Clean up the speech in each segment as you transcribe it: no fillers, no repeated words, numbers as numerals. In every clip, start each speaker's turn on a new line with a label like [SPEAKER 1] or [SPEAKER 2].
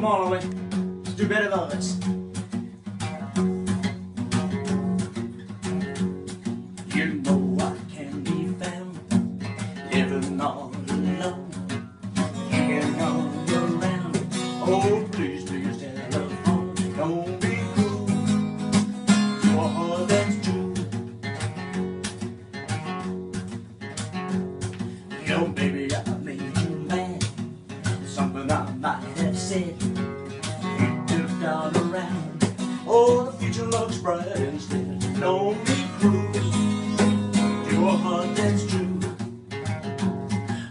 [SPEAKER 1] Come on, Ollie. Let's do better than this. You know I can be found living all alone. You can come around. Oh, please, please, telephone. Don't be cruel to a heart that's true. You know, baby, I made you mad. Something I might have said. You tipped all around. Oh, the future looks bright instead. Don't be cruel to a heart that's true.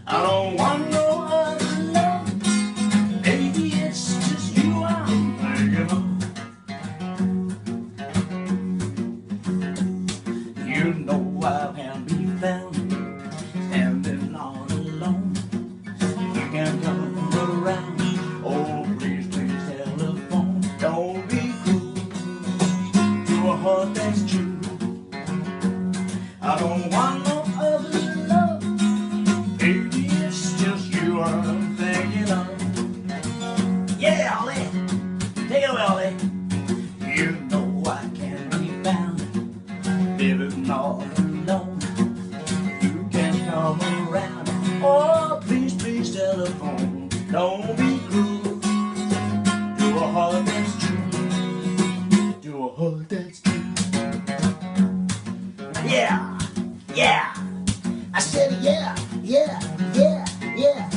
[SPEAKER 1] I don't want no other love. Baby, it's just you I'm thinking of. You know I can be found standing all alone. You can come around. Oh, please, please, telephone. Don't be cruel to a heart that's true. I don't want no other love. Baby, it's just you I'm thinking of. Yeah, Ollie. Take it away, Ollie. You know I can be found living all alone. You can come around. Oh, please, please, telephone. Don't be cruel to a heart that's true. To a heart that's true. Yeah, yeah. I said yeah, yeah, yeah, yeah.